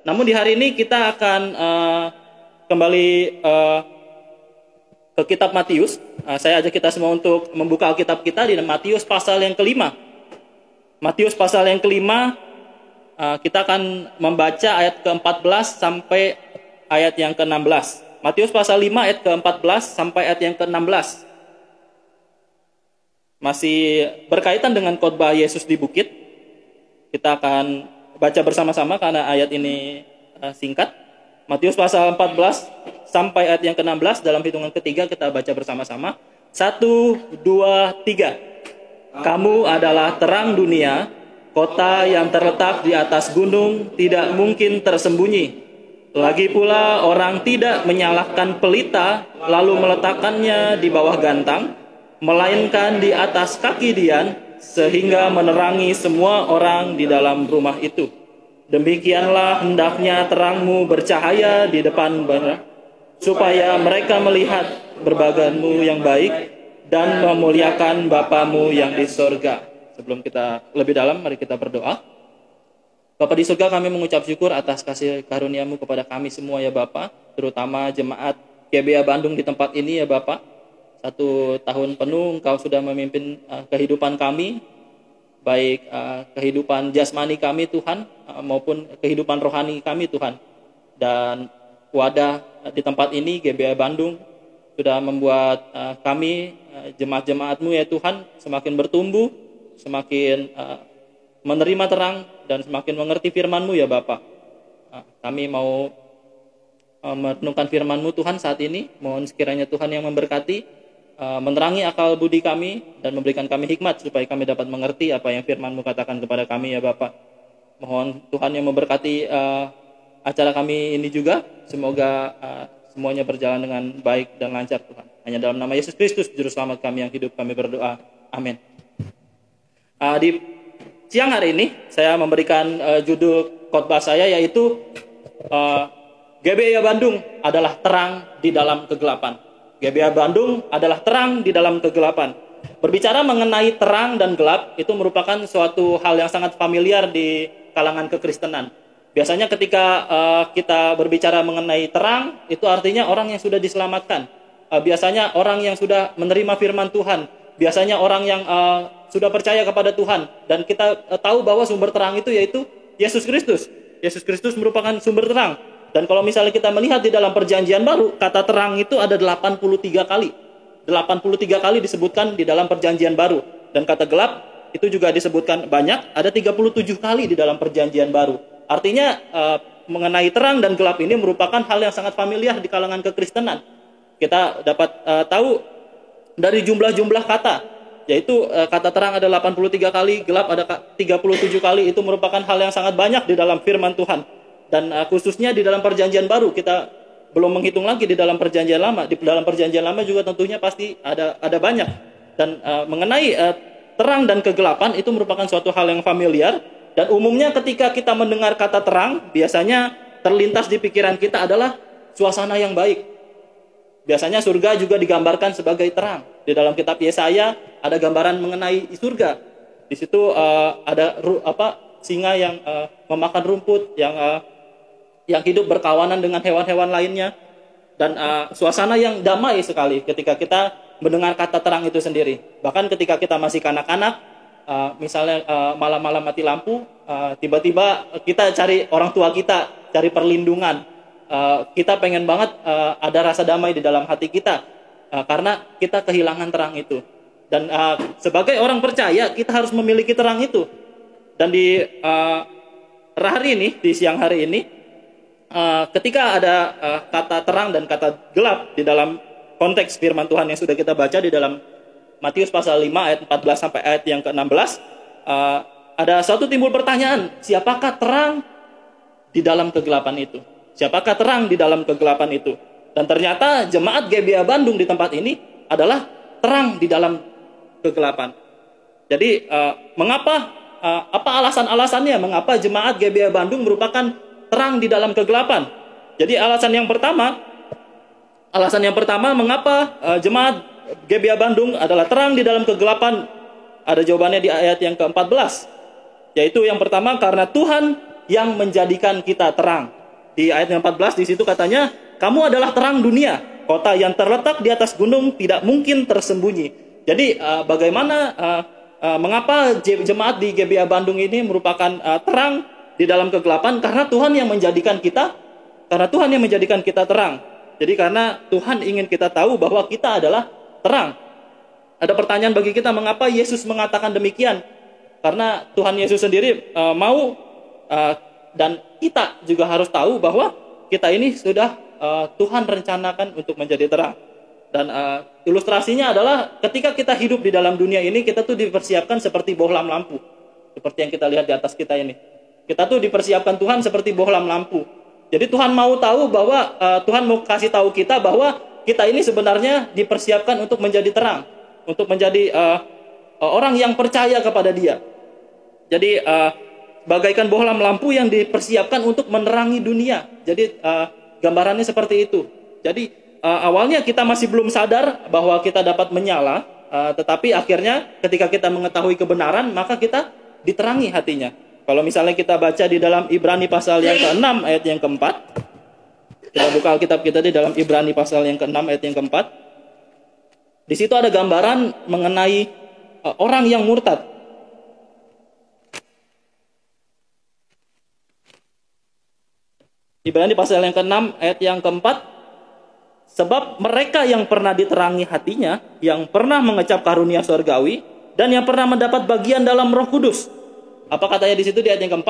Namun di hari ini kita akan kembali ke kitab Matius. Saya ajak kita semua untuk membuka Alkitab kita di Matius pasal yang kelima. Matius pasal yang kelima, kita akan membaca ayat ke-14 sampai ayat yang ke-16. Matius pasal 5 ayat ke-14 sampai ayat yang ke-16. Masih berkaitan dengan khotbah Yesus di bukit. Kita akan baca bersama-sama karena ayat ini singkat. Matius pasal 14 sampai ayat yang ke-16, dalam hitungan ketiga kita baca bersama-sama. 1, 2, 3. Kamu adalah terang dunia, kota yang terletak di atas gunung tidak mungkin tersembunyi. Lagi pula orang tidak menyalakan pelita lalu meletakkannya di bawah gantang, melainkan di atas kaki dian, sehingga menerangi semua orang di dalam rumah itu. Demikianlah hendaknya terangmu bercahaya di depan banyak, supaya mereka melihat berbaganmu yang baik dan memuliakan Bapamu yang di sorga. Sebelum kita lebih dalam, mari kita berdoa. Bapa di surga, kami mengucap syukur atas kasih karunia-Mu kepada kami semua ya Bapa, terutama jemaat GBA Bandung di tempat ini ya Bapa. 1 tahun penuh Engkau sudah memimpin kehidupan kami, baik kehidupan jasmani kami Tuhan, maupun kehidupan rohani kami Tuhan. Dan wadah di tempat ini GBA Bandung sudah membuat kami jemaat-jemaat-Mu ya Tuhan semakin bertumbuh, semakin menerima terang dan semakin mengerti firman-Mu ya Bapa. Kami mau merenungkan firman-Mu Tuhan saat ini. Mohon sekiranya Tuhan yang memberkati, menerangi akal budi kami dan memberikan kami hikmat supaya kami dapat mengerti apa yang firman-Mu katakan kepada kami ya Bapa. Mohon Tuhan yang memberkati acara kami ini juga. Semoga semuanya berjalan dengan baik dan lancar Tuhan. Hanya dalam nama Yesus Kristus juru selamat kami yang hidup kami berdoa. Amin. Di siang hari ini saya memberikan judul khotbah saya yaitu GBA Bandung adalah terang di dalam kegelapan. GBA Bandung adalah terang di dalam kegelapan. Berbicara mengenai terang dan gelap itu merupakan suatu hal yang sangat familiar di kalangan kekristenan. Biasanya ketika kita berbicara mengenai terang, itu artinya orang yang sudah diselamatkan. Biasanya orang yang sudah menerima firman Tuhan. Biasanya orang yang sudah percaya kepada Tuhan. Dan kita tahu bahwa sumber terang itu yaitu Yesus Kristus. Yesus Kristus merupakan sumber terang. Dan kalau misalnya kita melihat di dalam perjanjian baru, kata terang itu ada 83 kali. 83 kali disebutkan di dalam perjanjian baru. Dan kata gelap itu juga disebutkan banyak, ada 37 kali di dalam perjanjian baru. Artinya mengenai terang dan gelap ini merupakan hal yang sangat familiar di kalangan kekristenan. Kita dapat tahu dari jumlah-jumlah kata, yaitu kata terang ada 83 kali, gelap ada 37 kali. Itu merupakan hal yang sangat banyak di dalam firman Tuhan. Dan khususnya di dalam perjanjian baru, kita belum menghitung lagi di dalam perjanjian lama. Di dalam perjanjian lama juga tentunya pasti ada banyak. Dan mengenai terang dan kegelapan itu merupakan suatu hal yang familiar. Dan umumnya ketika kita mendengar kata terang, biasanya terlintas di pikiran kita adalah suasana yang baik. Biasanya surga juga digambarkan sebagai terang. Di dalam kitab Yesaya ada gambaran mengenai surga. Di situ ada singa yang memakan rumput, yang hidup berkawanan dengan hewan-hewan lainnya, dan suasana yang damai sekali ketika kita mendengar kata terang itu sendiri. Bahkan ketika kita masih kanak-kanak, misalnya malam-malam mati lampu, tiba-tiba kita cari orang tua kita, cari perlindungan. Kita pengen banget ada rasa damai di dalam hati kita karena kita kehilangan terang itu. Dan sebagai orang percaya kita harus memiliki terang itu. Dan di hari ini, di siang hari ini, ketika ada kata terang dan kata gelap di dalam konteks firman Tuhan yang sudah kita baca di dalam Matius pasal 5 ayat 14 sampai ayat yang ke-16, ada suatu timbul pertanyaan, siapakah terang di dalam kegelapan itu? Siapakah terang di dalam kegelapan itu? Dan ternyata jemaat GBA Bandung di tempat ini adalah terang di dalam kegelapan. Jadi mengapa? Apa alasan-alasannya? Mengapa jemaat GBA Bandung merupakan terang di dalam kegelapan? Jadi alasan yang pertama mengapa jemaat GBA Bandung adalah terang di dalam kegelapan? Ada jawabannya di ayat yang ke-14. Yaitu yang pertama, karena Tuhan yang menjadikan kita terang. Di ayat yang 14 di situ katanya, kamu adalah terang dunia, kota yang terletak di atas gunung tidak mungkin tersembunyi. Jadi mengapa jemaat di GBA Bandung ini merupakan terang di dalam kegelapan? Karena Tuhan yang menjadikan kita terang. Jadi karena Tuhan ingin kita tahu bahwa kita adalah terang. Ada pertanyaan bagi kita, mengapa Yesus mengatakan demikian? Karena Tuhan Yesus sendiri mau dan kita juga harus tahu bahwa kita ini sudah Tuhan rencanakan untuk menjadi terang. Dan ilustrasinya adalah ketika kita hidup di dalam dunia ini, kita tuh dipersiapkan seperti bohlam lampu. Seperti yang kita lihat di atas kita ini. Kita tuh dipersiapkan Tuhan seperti bohlam lampu. Jadi Tuhan mau tahu bahwa Tuhan mau kasih tahu kita bahwa kita ini sebenarnya dipersiapkan untuk menjadi terang, untuk menjadi orang yang percaya kepada Dia. Jadi bagaikan bohlam lampu yang dipersiapkan untuk menerangi dunia. Jadi gambarannya seperti itu. Jadi awalnya kita masih belum sadar bahwa kita dapat menyala, tetapi akhirnya ketika kita mengetahui kebenaran, maka kita diterangi hatinya. Kalau misalnya kita baca di dalam Ibrani pasal yang ke-6 ayat yang ke-4, kita buka Alkitab kita di dalam Ibrani pasal yang ke-6 ayat yang ke-4. Di situ ada gambaran mengenai orang yang murtad. Ibrani pasal yang ke-6 ayat yang ke-4, sebab mereka yang pernah diterangi hatinya, yang pernah mengecap karunia surgawi, dan yang pernah mendapat bagian dalam Roh Kudus. Apa katanya di situ di ayat yang ke-4?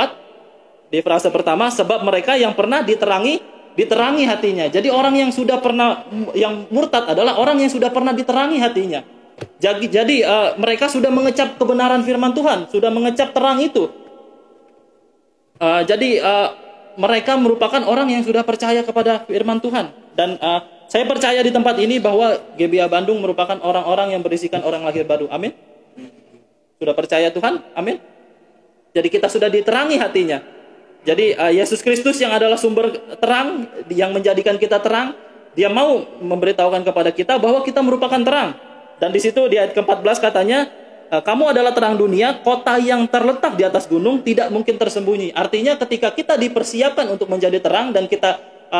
Di frase pertama, sebab mereka yang pernah diterangi hatinya. Jadi orang yang sudah pernah, yang murtad adalah orang yang sudah pernah diterangi hatinya. Jadi mereka sudah mengecap kebenaran firman Tuhan, sudah mengecap terang itu. Mereka merupakan orang yang sudah percaya kepada firman Tuhan. Dan saya percaya di tempat ini bahwa GBA Bandung merupakan orang-orang yang berisikan orang lahir baru. Amin. Sudah percaya Tuhan? Amin. Jadi kita sudah diterangi hatinya. Jadi Yesus Kristus yang adalah sumber terang, yang menjadikan kita terang, Dia mau memberitahukan kepada kita bahwa kita merupakan terang. Dan di situ di ayat ke-14 katanya, kamu adalah terang dunia, kota yang terletak di atas gunung tidak mungkin tersembunyi. Artinya ketika kita dipersiapkan untuk menjadi terang dan kita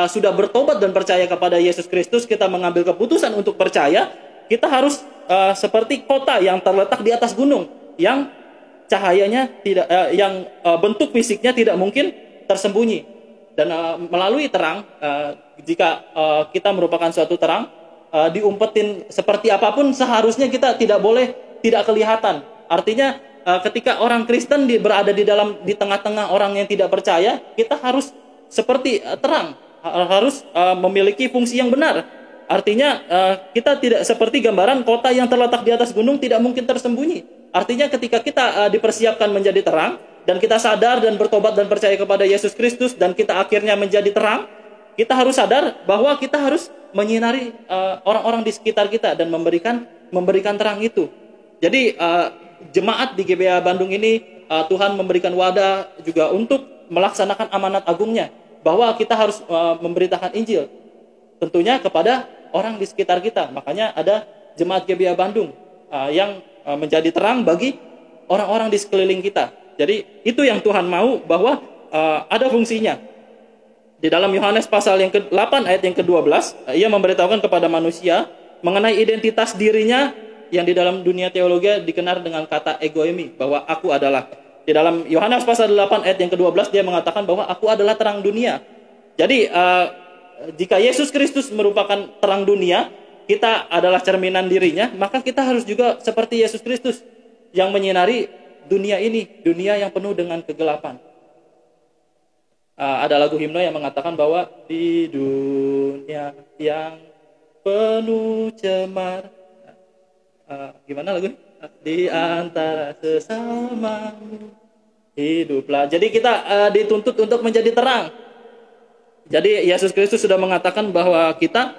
sudah bertobat dan percaya kepada Yesus Kristus, kita mengambil keputusan untuk percaya, kita harus seperti kota yang terletak di atas gunung, yang cahayanya tidak, bentuk fisiknya tidak mungkin tersembunyi. Dan melalui terang, jika kita merupakan suatu terang, diumpetin seperti apapun, seharusnya kita tidak boleh tidak kelihatan. Artinya ketika orang Kristen berada di tengah-tengah orang yang tidak percaya, kita harus seperti terang, harus memiliki fungsi yang benar. Artinya kita tidak seperti gambaran kota yang terletak di atas gunung tidak mungkin tersembunyi. Artinya ketika kita dipersiapkan menjadi terang, dan kita sadar dan bertobat dan percaya kepada Yesus Kristus, dan kita akhirnya menjadi terang, kita harus sadar bahwa kita harus menyinari orang-orang di sekitar kita dan memberikan terang itu. Jadi jemaat di GBA Bandung ini, Tuhan memberikan wadah juga untuk melaksanakan amanat agungnya, bahwa kita harus memberitakan Injil tentunya kepada orang di sekitar kita. Makanya ada jemaat GBA Bandung yang menjadi terang bagi orang-orang di sekeliling kita. Jadi itu yang Tuhan mau, bahwa ada fungsinya. Di dalam Yohanes pasal yang ke-8 ayat yang ke-12, ia memberitahukan kepada manusia mengenai identitas dirinya yang di dalam dunia teologi dikenal dengan kata egoimi, bahwa aku adalah. Di dalam Yohanes pasal 8 ayat yang ke-12 dia mengatakan bahwa aku adalah terang dunia. Jadi jika Yesus Kristus merupakan terang dunia, kita adalah cerminan dirinya, maka kita harus juga seperti Yesus Kristus yang menyinari dunia ini, dunia yang penuh dengan kegelapan. Ada lagu himne yang mengatakan bahwa di dunia yang penuh cemar, gimana lagu? Di antara sesamamu hiduplah. Jadi kita dituntut untuk menjadi terang. Jadi Yesus Kristus sudah mengatakan bahwa kita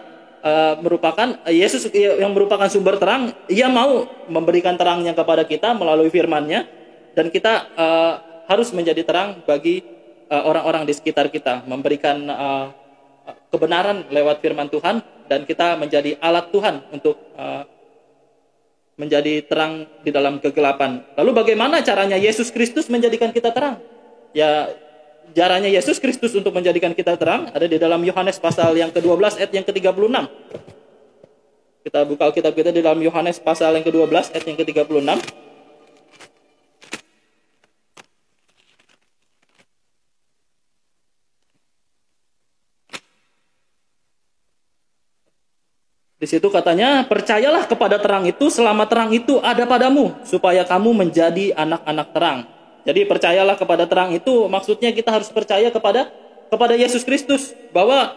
merupakan Yesus yang merupakan sumber terang. Ia mau memberikan terangnya kepada kita melalui firman-Nya, dan kita harus menjadi terang bagi orang-orang di sekitar kita, memberikan kebenaran lewat firman Tuhan, dan kita menjadi alat Tuhan untuk menjadi terang di dalam kegelapan. Lalu bagaimana caranya Yesus Kristus menjadikan kita terang? Ya, caranya Yesus Kristus untuk menjadikan kita terang ada di dalam Yohanes pasal yang ke-12 ayat yang ke-36. Kita buka Alkitab kita di dalam Yohanes pasal yang ke-12 ayat yang ke-36. Di situ katanya, percayalah kepada terang itu selama terang itu ada padamu, supaya kamu menjadi anak-anak terang. Jadi percayalah kepada terang itu maksudnya kita harus percaya kepada Yesus Kristus, bahwa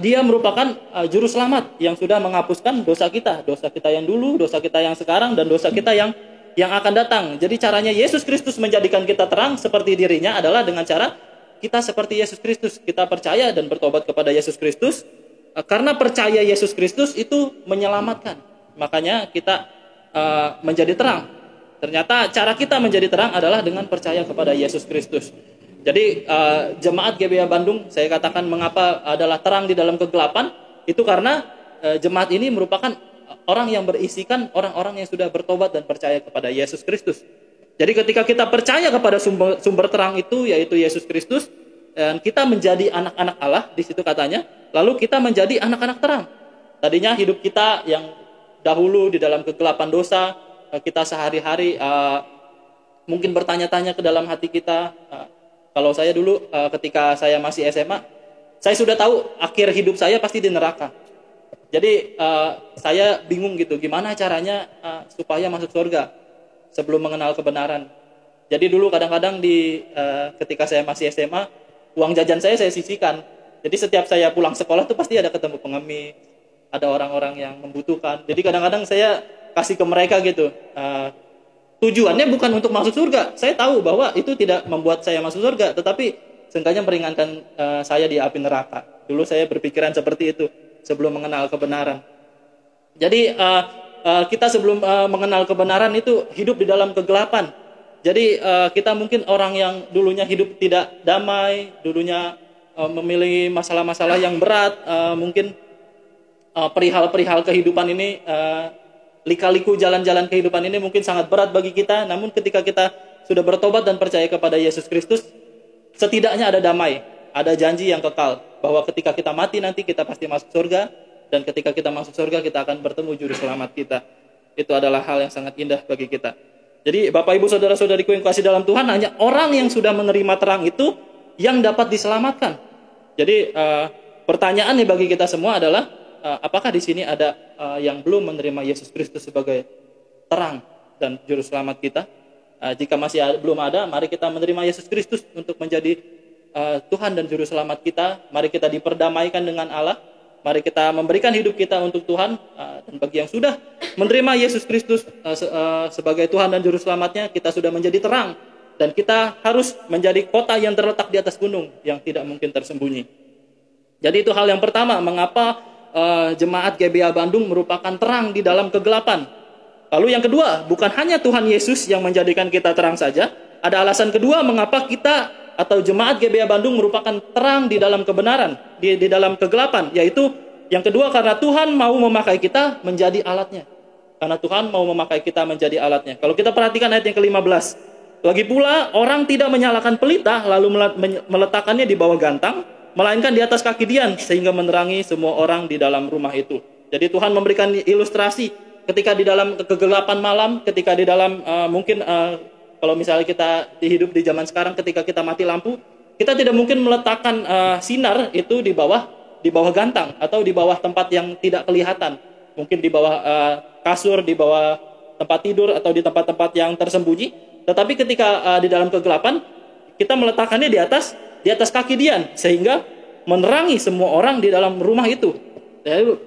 dia merupakan juru selamat yang sudah menghapuskan dosa kita yang dulu, dosa kita yang sekarang, dan dosa kita yang akan datang. Jadi caranya Yesus Kristus menjadikan kita terang seperti dirinya adalah dengan cara kita seperti Yesus Kristus. Kita percaya dan bertobat kepada Yesus Kristus. Karena percaya Yesus Kristus itu menyelamatkan. Makanya kita menjadi terang. Ternyata cara kita menjadi terang adalah dengan percaya kepada Yesus Kristus. Jadi jemaat GBA Bandung, saya katakan mengapa adalah terang di dalam kegelapan, itu karena jemaat ini merupakan orang yang berisikan orang-orang yang sudah bertobat dan percaya kepada Yesus Kristus. Jadi ketika kita percaya kepada sumber terang itu, yaitu Yesus Kristus, dan kita menjadi anak-anak Allah, di situ katanya, lalu kita menjadi anak-anak terang. Tadinya hidup kita yang dahulu di dalam kegelapan dosa, kita sehari-hari mungkin bertanya-tanya ke dalam hati kita. Kalau saya dulu ketika saya masih SMA, saya sudah tahu akhir hidup saya pasti di neraka. Jadi saya bingung gitu, gimana caranya supaya masuk surga sebelum mengenal kebenaran. Jadi dulu kadang-kadang ketika saya masih SMA, uang jajan saya sisihkan. Jadi setiap saya pulang sekolah tuh pasti ada ketemu pengemis, ada orang-orang yang membutuhkan. Jadi kadang-kadang saya kasih ke mereka gitu. Tujuannya bukan untuk masuk surga. Saya tahu bahwa itu tidak membuat saya masuk surga, tetapi seenggaknya meringankan saya di api neraka. Dulu saya berpikiran seperti itu sebelum mengenal kebenaran. Jadi kita sebelum mengenal kebenaran itu hidup di dalam kegelapan. Jadi kita mungkin orang yang dulunya hidup tidak damai, dulunya memiliki masalah-masalah yang berat, mungkin perihal-perihal kehidupan ini, lika-liku jalan-jalan kehidupan ini mungkin sangat berat bagi kita. Namun ketika kita sudah bertobat dan percaya kepada Yesus Kristus, setidaknya ada damai, ada janji yang kekal, bahwa ketika kita mati nanti kita pasti masuk surga, dan ketika kita masuk surga kita akan bertemu juru selamat kita. Itu adalah hal yang sangat indah bagi kita. Jadi Bapak Ibu Saudara-saudariku yang kasih dalam Tuhan, hanya orang yang sudah menerima terang itu yang dapat diselamatkan. Jadi pertanyaannya bagi kita semua adalah apakah di sini ada yang belum menerima Yesus Kristus sebagai terang dan juru selamat kita? Jika masih belum ada, mari kita menerima Yesus Kristus untuk menjadi Tuhan dan juru selamat kita. Mari kita diperdamaikan dengan Allah. Mari kita memberikan hidup kita untuk Tuhan, dan bagi yang sudah menerima Yesus Kristus sebagai Tuhan dan Juru Selamatnya, kita sudah menjadi terang, dan kita harus menjadi kota yang terletak di atas gunung, yang tidak mungkin tersembunyi. Jadi itu hal yang pertama, mengapa jemaat GBA Bandung merupakan terang di dalam kegelapan. Lalu yang kedua, bukan hanya Tuhan Yesus yang menjadikan kita terang saja, ada alasan kedua mengapa kita atau jemaat GBA Bandung merupakan terang di dalam kebenaran, di dalam kegelapan, yaitu yang kedua karena Tuhan mau memakai kita menjadi alatnya. Karena Tuhan mau memakai kita menjadi alatnya. Kalau kita perhatikan ayat yang ke-15, lagi pula orang tidak menyalakan pelita lalu meletakkannya di bawah gantang, melainkan di atas kaki dian sehingga menerangi semua orang di dalam rumah itu. Jadi Tuhan memberikan ilustrasi ketika di dalam kegelapan malam, ketika di dalam kalau misalnya kita hidup di zaman sekarang, ketika kita mati lampu, kita tidak mungkin meletakkan sinar itu di bawah gantang atau di bawah tempat yang tidak kelihatan. Mungkin di bawah kasur, di bawah tempat tidur atau di tempat-tempat yang tersembunyi. Tetapi ketika di dalam kegelapan, kita meletakkannya di atas kaki dian sehingga menerangi semua orang di dalam rumah itu.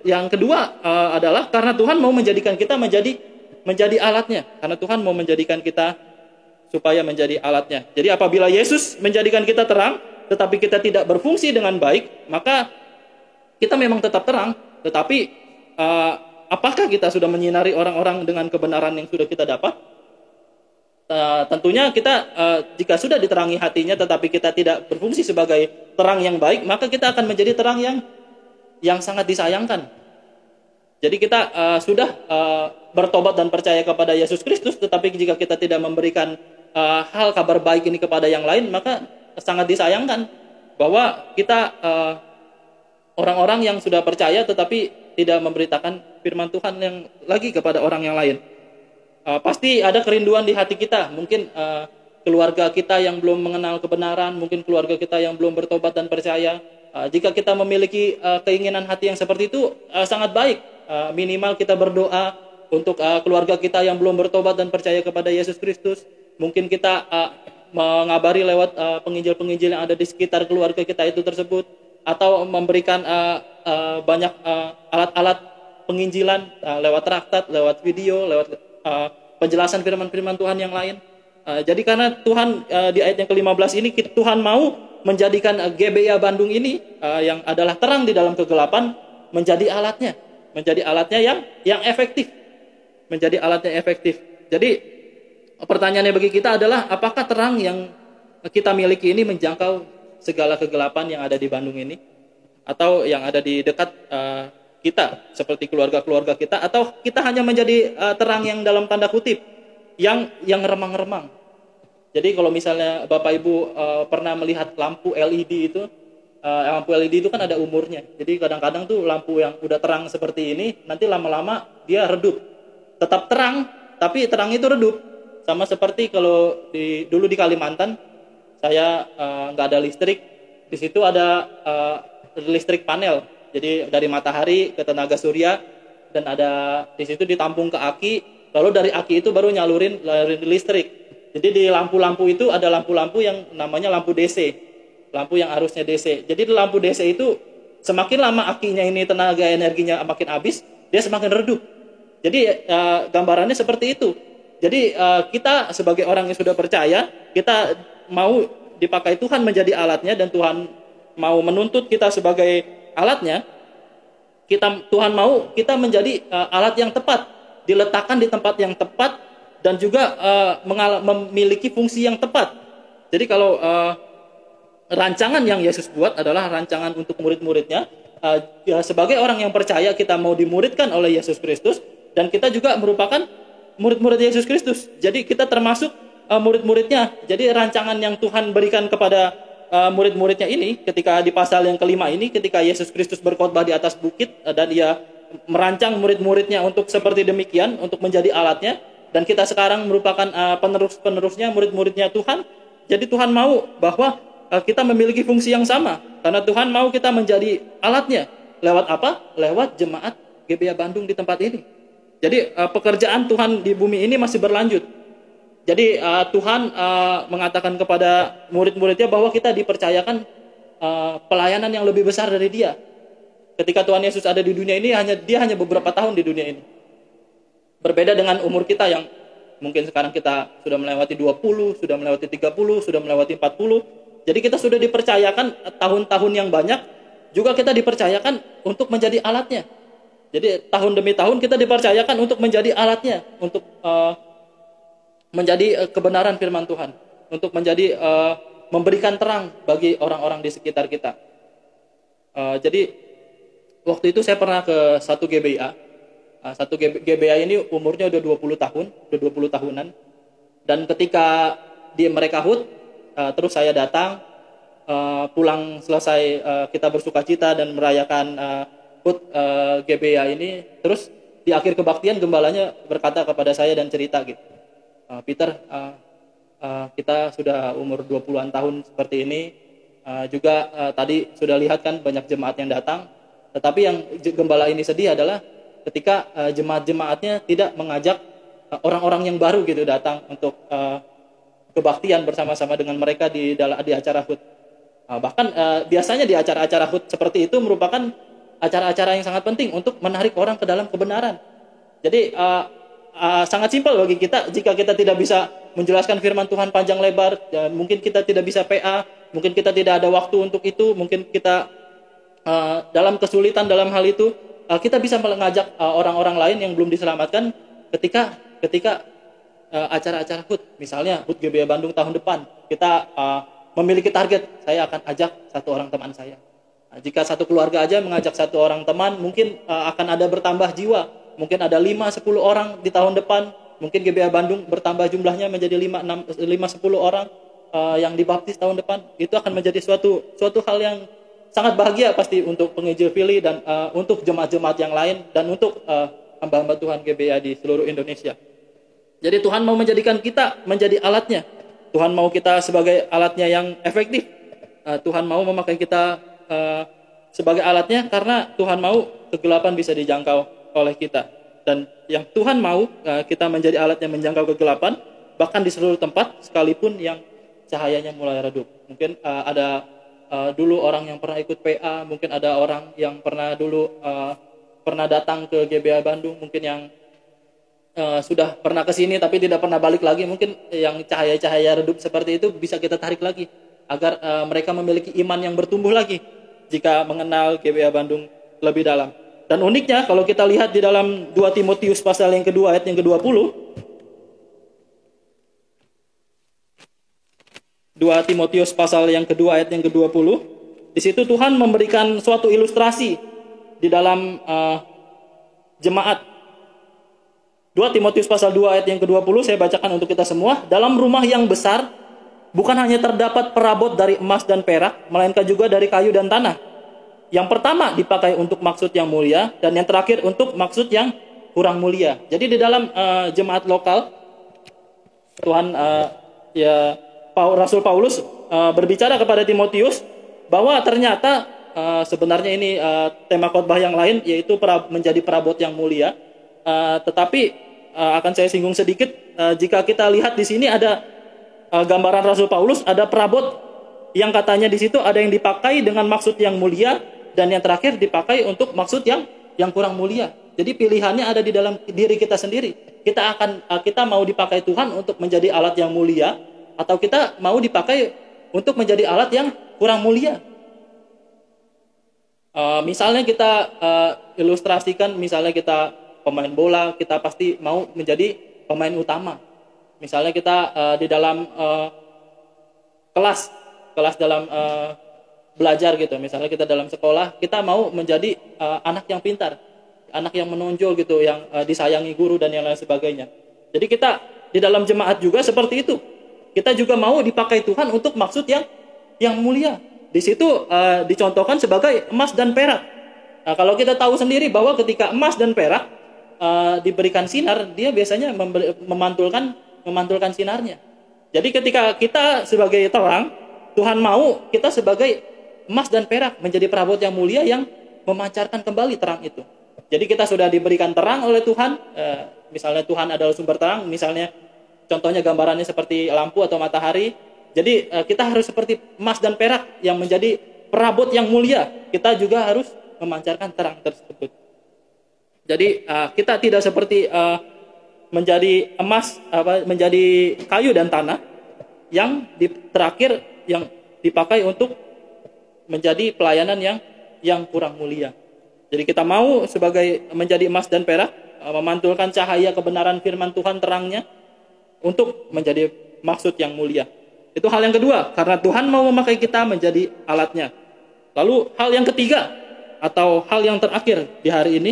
Yang kedua adalah karena Tuhan mau menjadikan kita menjadi alatnya. Karena Tuhan mau menjadikan kita supaya menjadi alatnya. Jadi apabila Yesus menjadikan kita terang, tetapi kita tidak berfungsi dengan baik, maka kita memang tetap terang, tetapi apakah kita sudah menyinari orang-orang dengan kebenaran yang sudah kita dapat? Tentunya kita jika sudah diterangi hatinya, tetapi kita tidak berfungsi sebagai terang yang baik, maka kita akan menjadi terang yang sangat disayangkan. Jadi kita sudah bertobat dan percaya kepada Yesus Kristus, tetapi jika kita tidak memberikan hal kabar baik ini kepada yang lain, maka sangat disayangkan bahwa kita orang-orang yang sudah percaya tetapi tidak memberitakan firman Tuhan yang lagi kepada orang yang lain. Pasti ada kerinduan di hati kita, mungkin keluarga kita yang belum mengenal kebenaran, mungkin keluarga kita yang belum bertobat dan percaya. Jika kita memiliki keinginan hati yang seperti itu, sangat baik. Minimal kita berdoa untuk keluarga kita yang belum bertobat dan percaya kepada Yesus Kristus. Mungkin kita mengabari lewat penginjil-penginjil yang ada di sekitar keluarga kita itu tersebut, atau memberikan banyak alat-alat penginjilan lewat traktat, lewat video, lewat penjelasan firman-firman Tuhan yang lain. Jadi karena Tuhan di ayat yang ke-15 ini, Tuhan mau menjadikan GBIA Bandung ini yang adalah terang di dalam kegelapan menjadi alatnya yang efektif, menjadi alatnya efektif. Jadi pertanyaannya bagi kita adalah, apakah terang yang kita miliki ini menjangkau segala kegelapan yang ada di Bandung ini, atau yang ada di dekat kita seperti keluarga-keluarga kita, atau kita hanya menjadi terang yang dalam tanda kutip yang remang-remang. Jadi kalau misalnya Bapak Ibu pernah melihat lampu LED itu, lampu LED itu kan ada umurnya. Jadi kadang-kadang tuh lampu yang udah terang seperti ini nanti lama-lama dia redup. Tetap terang tapi terang itu redup. Sama seperti kalau dulu di Kalimantan, saya nggak ada listrik, di situ ada listrik panel, jadi dari matahari ke tenaga surya, dan ada di situ ditampung ke aki, lalu dari aki itu baru nyalurin listrik. Jadi di lampu-lampu itu ada lampu-lampu yang namanya lampu DC, lampu yang arusnya DC. Jadi di lampu DC itu semakin lama akinya ini tenaga energinya makin habis, dia semakin redup. Jadi gambarannya seperti itu. Jadi kita sebagai orang yang sudah percaya, kita mau dipakai Tuhan menjadi alatnya, dan Tuhan mau menuntut kita sebagai alatnya. Tuhan mau kita menjadi alat yang tepat, diletakkan di tempat yang tepat, dan juga memiliki fungsi yang tepat. Jadi kalau rancangan yang Yesus buat adalah rancangan untuk murid-muridnya, ya sebagai orang yang percaya kita mau dimuridkan oleh Yesus Kristus, dan kita juga merupakan murid-murid Yesus Kristus. Jadi kita termasuk murid-muridnya. Jadi rancangan yang Tuhan berikan kepada murid-muridnya ini, ketika di pasal yang kelima ini, ketika Yesus Kristus berkhotbah di atas bukit, dan dia merancang murid-muridnya untuk seperti demikian, untuk menjadi alatnya, dan kita sekarang merupakan penerus-penerusnya, murid-muridnya Tuhan. Jadi Tuhan mau bahwa kita memiliki fungsi yang sama, karena Tuhan mau kita menjadi alatnya. Lewat apa? Lewat jemaat GBIA Bandung di tempat ini. Jadi pekerjaan Tuhan di bumi ini masih berlanjut. Jadi Tuhan mengatakan kepada murid-muridnya bahwa kita dipercayakan pelayanan yang lebih besar dari Dia. Ketika Tuhan Yesus ada di dunia ini, Dia hanya beberapa tahun di dunia ini. Berbeda dengan umur kita yang mungkin sekarang kita sudah melewati 20, sudah melewati 30, sudah melewati 40. Jadi kita sudah dipercayakan tahun-tahun yang banyak, juga kita dipercayakan untuk menjadi alatnya. Jadi tahun demi tahun kita dipercayakan untuk menjadi alatnya, untuk menjadi kebenaran firman Tuhan, untuk menjadi memberikan terang bagi orang-orang di sekitar kita. Jadi waktu itu saya pernah ke satu GBIA. Satu GBIA ini umurnya udah 20 tahun, udah 20 tahunan. Dan ketika mereka HUT, terus saya datang, pulang selesai kita bersukacita dan merayakan HUT GBIA ini. Terus di akhir kebaktian gembalanya berkata kepada saya dan cerita gitu, Peter, kita sudah umur 20-an tahun seperti ini, juga tadi sudah lihat kan banyak jemaat yang datang, tetapi yang gembala ini sedih adalah ketika jemaat-jemaatnya tidak mengajak orang-orang yang baru gitu datang untuk kebaktian bersama-sama dengan mereka di acara HUT. Bahkan biasanya di acara-acara HUT seperti itu merupakan acara-acara yang sangat penting untuk menarik orang ke dalam kebenaran. Jadi sangat simpel bagi kita jika kita tidak bisa menjelaskan firman Tuhan panjang lebar, mungkin kita tidak bisa PA, mungkin kita tidak ada waktu untuk itu, mungkin kita dalam kesulitan dalam hal itu, kita bisa mengajak orang-orang lain yang belum diselamatkan ketika acara-acara HUT, misalnya HUT GBIA Bandung tahun depan, kita memiliki target, saya akan ajak satu orang teman saya. Jika satu keluarga aja mengajak satu orang teman, mungkin akan ada bertambah jiwa. Mungkin ada 5-10 orang di tahun depan. Mungkin GBIA Bandung bertambah jumlahnya menjadi 5-10 orang. yang dibaptis tahun depan, itu akan menjadi suatu hal yang sangat bahagia pasti untuk penginjil Philly dan untuk jemaat-jemaat yang lain dan untuk hamba-hamba Tuhan GBA di seluruh Indonesia. Jadi Tuhan mau menjadikan kita menjadi alatnya. Tuhan mau kita sebagai alatnya yang efektif. Tuhan mau memakai kita sebagai alatnya karena Tuhan mau kegelapan bisa dijangkau oleh kita. Dan yang Tuhan mau kita menjadi alatnya menjangkau kegelapan, bahkan di seluruh tempat sekalipun yang cahayanya mulai redup. Mungkin ada dulu orang yang pernah ikut PA, mungkin ada orang yang pernah dulu pernah datang ke GBA Bandung, mungkin yang sudah pernah ke sini tapi tidak pernah balik lagi, mungkin yang cahaya-cahaya redup seperti itu bisa kita tarik lagi agar mereka memiliki iman yang bertumbuh lagi jika mengenal GBA Bandung lebih dalam. Dan uniknya kalau kita lihat di dalam 2 Timotius pasal yang kedua ayat yang ke-20, 2 Timotius pasal yang kedua ayat yang ke-20, di situ Tuhan memberikan suatu ilustrasi di dalam jemaat. 2 Timotius pasal 2 ayat yang ke-20 saya bacakan untuk kita semua. Dalam rumah yang besar bukan hanya terdapat perabot dari emas dan perak, melainkan juga dari kayu dan tanah. Yang pertama dipakai untuk maksud yang mulia dan yang terakhir untuk maksud yang kurang mulia. Jadi di dalam jemaat lokal Tuhan Rasul Paulus berbicara kepada Timotius bahwa ternyata sebenarnya ini tema khotbah yang lain, yaitu menjadi perabot yang mulia. Tetapi akan saya singgung sedikit. Jika kita lihat di sini ada gambaran Rasul Paulus, ada perabot yang katanya di situ ada yang dipakai dengan maksud yang mulia dan yang terakhir dipakai untuk maksud yang kurang mulia. Jadi pilihannya ada di dalam diri kita sendiri. Kita mau dipakai Tuhan untuk menjadi alat yang mulia, atau kita mau dipakai untuk menjadi alat yang kurang mulia. Misalnya kita ilustrasikan, misalnya kita pemain bola, kita pasti mau menjadi pemain utama. Misalnya kita di dalam kelas dalam belajar gitu, misalnya kita dalam sekolah, kita mau menjadi anak yang pintar, anak yang menonjol gitu, yang disayangi guru dan yang lain sebagainya. Jadi kita di dalam jemaat juga seperti itu. Kita juga mau dipakai Tuhan untuk maksud yang mulia. Di situ dicontohkan sebagai emas dan perak. Nah, kalau kita tahu sendiri bahwa ketika emas dan perak diberikan sinar, dia biasanya memantulkan sinarnya. Jadi ketika kita sebagai terang, Tuhan mau kita sebagai emas dan perak menjadi perabot yang mulia yang memancarkan kembali terang itu. Jadi kita sudah diberikan terang oleh Tuhan. Misalnya Tuhan adalah sumber terang, misalnya contohnya gambarannya seperti lampu atau matahari. Jadi kita harus seperti emas dan perak yang menjadi perabot yang mulia. Kita juga harus memancarkan terang tersebut. Jadi kita tidak seperti menjadi emas, menjadi kayu dan tanah yang terakhir yang dipakai untuk menjadi pelayanan yang kurang mulia. Jadi kita mau sebagai menjadi emas dan perak, memantulkan cahaya kebenaran firman Tuhan terangnya untuk menjadi maksud yang mulia. Itu hal yang kedua, karena Tuhan mau memakai kita menjadi alatnya. Lalu hal yang ketiga atau hal yang terakhir di hari ini,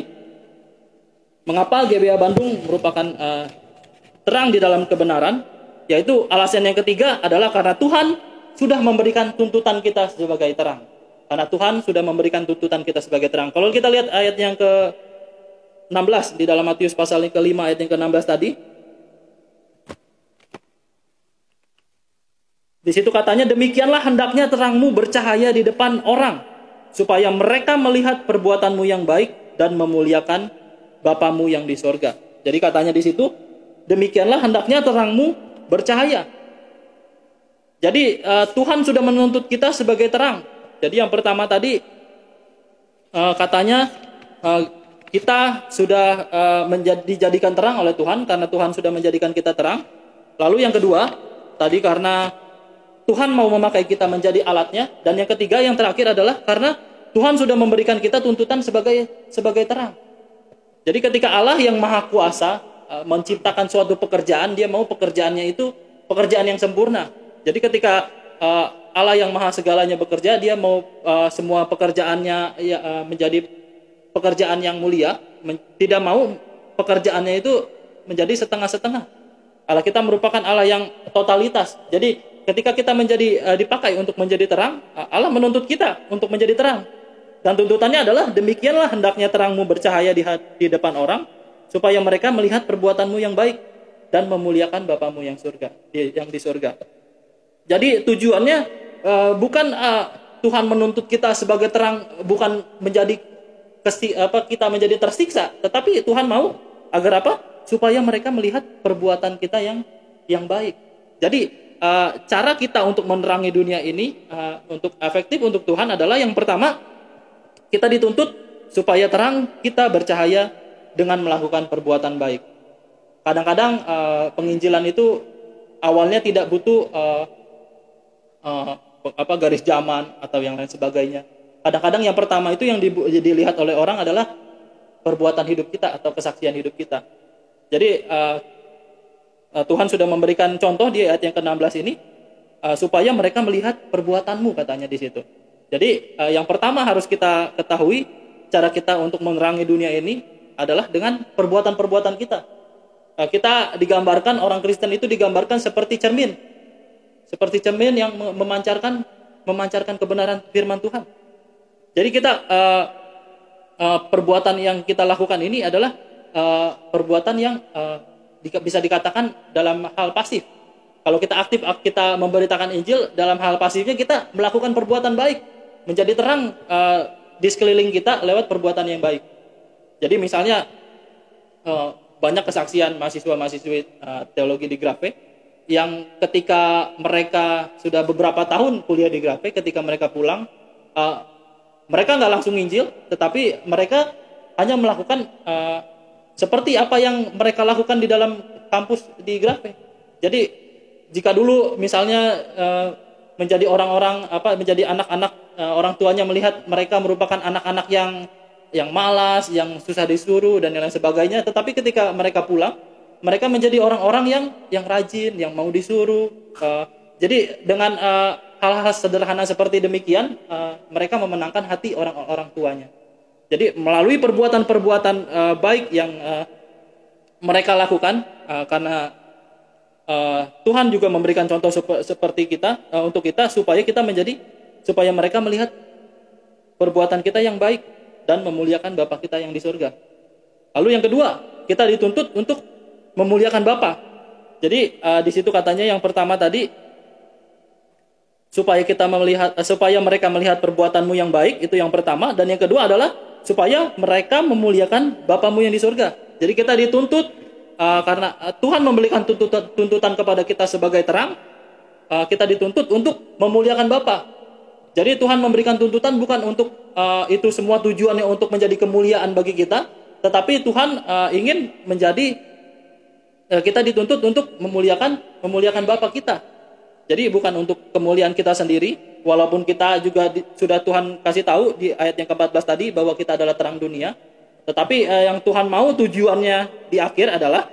mengapa GBA Bandung merupakan terang di dalam kebenaran, yaitu alasan yang ketiga adalah karena Tuhan sudah memberikan tuntutan kita sebagai terang. Karena Tuhan sudah memberikan tuntutan kita sebagai terang. Kalau kita lihat ayat yang ke-16 di dalam Matius pasal yang ke-5 ayat yang ke-16 tadi, di situ katanya, demikianlah hendaknya terangmu bercahaya di depan orang, supaya mereka melihat perbuatanmu yang baik dan memuliakan Bapamu yang di sorga. Jadi katanya di situ, demikianlah hendaknya terangmu bercahaya. Jadi Tuhan sudah menuntut kita sebagai terang. Jadi yang pertama tadi katanya kita sudah dijadikan terang oleh Tuhan karena Tuhan sudah menjadikan kita terang. Lalu yang kedua tadi karena Tuhan mau memakai kita menjadi alatnya. Dan yang ketiga, yang terakhir adalah karena Tuhan sudah memberikan kita tuntutan sebagai terang. Jadi ketika Allah yang maha kuasa menciptakan suatu pekerjaan, dia mau pekerjaannya itu pekerjaan yang sempurna. Jadi ketika Allah yang maha segalanya bekerja, dia mau semua pekerjaannya menjadi pekerjaan yang mulia, tidak mau pekerjaannya itu menjadi setengah-setengah. Allah kita merupakan Allah yang totalitas. Jadi ketika kita menjadi dipakai untuk menjadi terang, Allah menuntut kita untuk menjadi terang. Dan tuntutannya adalah, demikianlah hendaknya terangmu bercahaya di depan orang, supaya mereka melihat perbuatanmu yang baik dan memuliakan Bapamu yang di surga. Jadi tujuannya bukan Tuhan menuntut kita sebagai terang, bukan menjadi kita menjadi tersiksa, tetapi Tuhan mau agar apa? Supaya mereka melihat perbuatan kita yang baik. Jadi cara kita untuk menerangi dunia ini untuk efektif untuk Tuhan adalah, yang pertama, kita dituntut supaya terang kita bercahaya dengan melakukan perbuatan baik. Kadang-kadang penginjilan itu awalnya tidak butuh garis zaman atau yang lain sebagainya. Kadang-kadang yang pertama itu yang dilihat oleh orang adalah perbuatan hidup kita atau kesaksian hidup kita. Jadi Tuhan sudah memberikan contoh di ayat yang ke-16 ini, supaya mereka melihat perbuatanmu, katanya di situ. Jadi yang pertama harus kita ketahui, cara kita untuk menerangi dunia ini adalah dengan perbuatan-perbuatan kita. Kita digambarkan, orang Kristen itu digambarkan seperti cermin. Seperti cermin yang memancarkan kebenaran firman Tuhan. Jadi kita perbuatan yang kita lakukan ini adalah perbuatan yang bisa dikatakan dalam hal pasif. Kalau kita aktif, kita memberitakan Injil, dalam hal pasifnya kita melakukan perbuatan baik, menjadi terang di sekeliling kita lewat perbuatan yang baik. Jadi misalnya banyak kesaksian mahasiswa-mahasiswi teologi di Grafe yang ketika mereka sudah beberapa tahun kuliah di Grafe, ketika mereka pulang, mereka nggak langsung Injil, tetapi mereka hanya melakukan seperti apa yang mereka lakukan di dalam kampus di Grafe. Jadi jika dulu misalnya menjadi menjadi anak-anak, orang tuanya melihat mereka merupakan anak-anak yang malas, yang susah disuruh dan lain sebagainya, tetapi ketika mereka pulang, mereka menjadi orang-orang yang rajin, yang mau disuruh. Jadi dengan hal-hal sederhana seperti demikian, mereka memenangkan hati orang-orang tuanya. Jadi melalui perbuatan-perbuatan baik yang mereka lakukan, karena Tuhan juga memberikan contoh seperti kita, untuk kita, supaya mereka melihat perbuatan kita yang baik dan memuliakan Bapa kita yang di surga. Lalu yang kedua, kita dituntut untuk memuliakan Bapa. Jadi di situ katanya yang pertama tadi, supaya mereka melihat perbuatanmu yang baik, itu yang pertama. Dan yang kedua adalah supaya mereka memuliakan Bapamu yang di surga. Jadi kita dituntut, karena Tuhan memberikan tuntutan kepada kita sebagai terang, kita dituntut untuk memuliakan Bapa. Jadi Tuhan memberikan tuntutan bukan untuk itu semua tujuannya untuk menjadi kemuliaan bagi kita, tetapi Tuhan ingin kita dituntut untuk memuliakan Bapa kita. Jadi bukan untuk kemuliaan kita sendiri, walaupun kita juga sudah Tuhan kasih tahu di ayat yang ke-14 tadi bahwa kita adalah terang dunia, tetapi yang Tuhan mau tujuannya di akhir adalah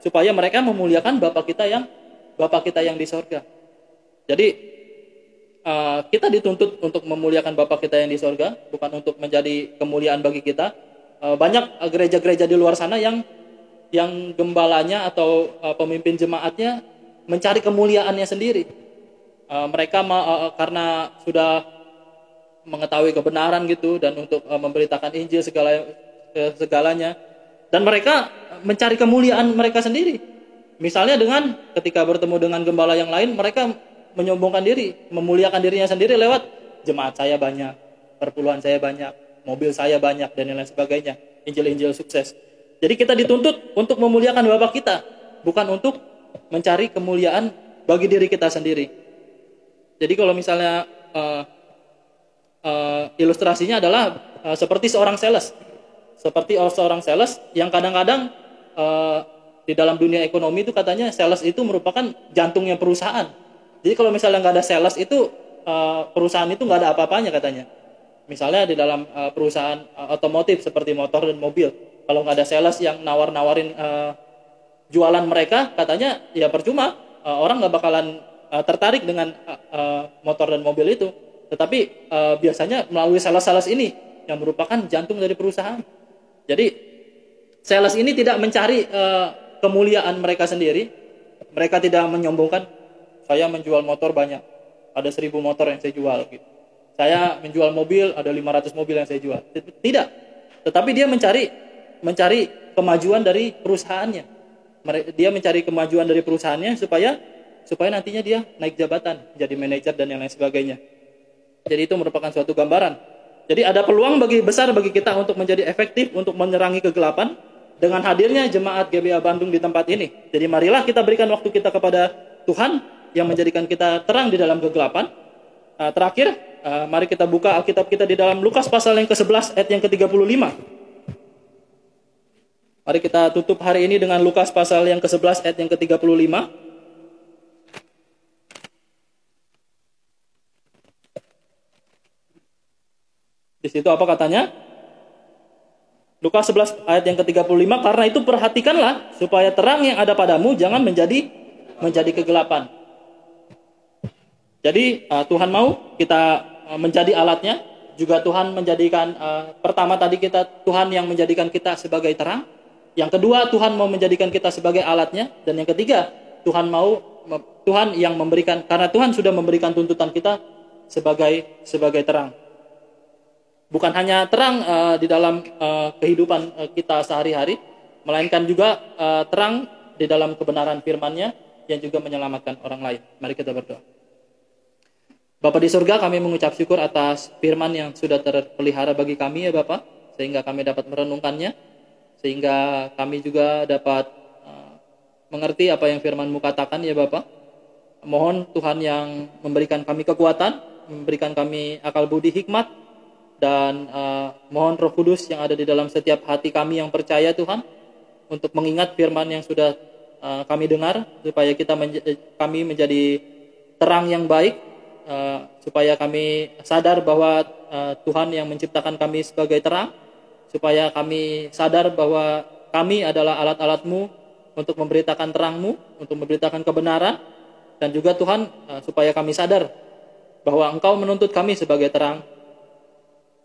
supaya mereka memuliakan Bapa kita yang di sorga. Jadi kita dituntut untuk memuliakan Bapa kita yang di sorga, bukan untuk menjadi kemuliaan bagi kita. Banyak gereja-gereja di luar sana yang gembalanya atau pemimpin jemaatnya mencari kemuliaannya sendiri. Mereka karena sudah mengetahui kebenaran gitu, dan untuk memberitakan Injil segalanya, dan mereka mencari kemuliaan mereka sendiri. Misalnya dengan ketika bertemu dengan gembala yang lain, mereka menyombongkan diri, memuliakan dirinya sendiri lewat jemaat saya banyak, perpuluhan saya banyak, mobil saya banyak, dan lain sebagainya. Injil-injil sukses. Jadi kita dituntut untuk memuliakan Bapa kita, bukan untuk mencari kemuliaan bagi diri kita sendiri. Jadi kalau misalnya ilustrasinya adalah seperti seorang sales yang kadang-kadang di dalam dunia ekonomi itu katanya sales itu merupakan jantungnya perusahaan. Jadi kalau misalnya nggak ada sales itu perusahaan itu nggak ada apa-apanya katanya. Misalnya di dalam perusahaan otomotif seperti motor dan mobil, kalau nggak ada sales yang nawarin jualan mereka, katanya ya percuma, orang nggak bakalan tertarik dengan motor dan mobil itu. Tetapi biasanya melalui sales-sales ini yang merupakan jantung dari perusahaan. Jadi sales ini tidak mencari kemuliaan mereka sendiri, mereka tidak menyombongkan saya menjual motor banyak, ada 1.000 motor yang saya jual gitu. Saya menjual mobil, ada 500 mobil yang saya jual. Tidak. Tetapi dia mencari kemajuan dari perusahaannya. Dia mencari kemajuan dari perusahaannya supaya nantinya dia naik jabatan, jadi manajer dan yang lain sebagainya. Jadi itu merupakan suatu gambaran. Jadi ada peluang besar bagi kita untuk menjadi efektif untuk menerangi kegelapan dengan hadirnya jemaat GBA Bandung di tempat ini. Jadi marilah kita berikan waktu kita kepada Tuhan yang menjadikan kita terang di dalam kegelapan. Terakhir, mari kita buka Alkitab kita di dalam Lukas pasal yang ke-11 ayat yang ke-35. Mari kita tutup hari ini dengan Lukas pasal yang ke-11 ayat yang ke-35. Di situ apa katanya? Lukas 11 ayat yang ke-35, karena itu perhatikanlah supaya terang yang ada padamu jangan menjadi kegelapan. Jadi Tuhan mau kita menjadi alatnya, juga Tuhan menjadikan pertama tadi Tuhan yang menjadikan kita sebagai terang. Yang kedua, Tuhan mau menjadikan kita sebagai alatnya, dan yang ketiga, Tuhan yang memberikan, karena Tuhan sudah memberikan tuntutan kita sebagai terang. Bukan hanya terang di dalam kehidupan kita sehari-hari, melainkan juga terang di dalam kebenaran firman-Nya yang juga menyelamatkan orang lain. Mari kita berdoa. Bapa di surga, kami mengucap syukur atas firman yang sudah terpelihara bagi kami ya Bapa, sehingga kami dapat merenungkannya, sehingga kami juga dapat mengerti apa yang firman-Mu katakan ya Bapa. Mohon Tuhan yang memberikan kami kekuatan, memberikan kami akal budi hikmat, dan mohon Roh Kudus yang ada di dalam setiap hati kami yang percaya Tuhan, untuk mengingat firman yang sudah kami dengar, supaya kami menjadi terang yang baik, supaya kami sadar bahwa Tuhan yang menciptakan kami sebagai terang, supaya kami sadar bahwa kami adalah alat-alat-Mu untuk memberitakan terang-Mu, untuk memberitakan kebenaran, dan juga Tuhan supaya kami sadar bahwa Engkau menuntut kami sebagai terang,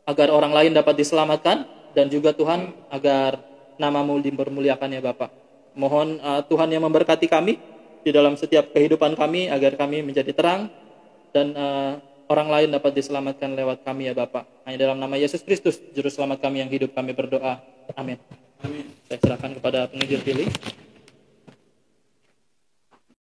agar orang lain dapat diselamatkan, dan juga Tuhan agar nama-Mu dipermuliakan ya Bapa. Mohon Tuhan yang memberkati kami di dalam setiap kehidupan kami, agar kami menjadi terang, dan orang lain dapat diselamatkan lewat kami ya Bapa. Hanya dalam nama Yesus Kristus, Juru Selamat kami yang hidup, kami berdoa. Amin. Saya serahkan kepada penginjil Billy.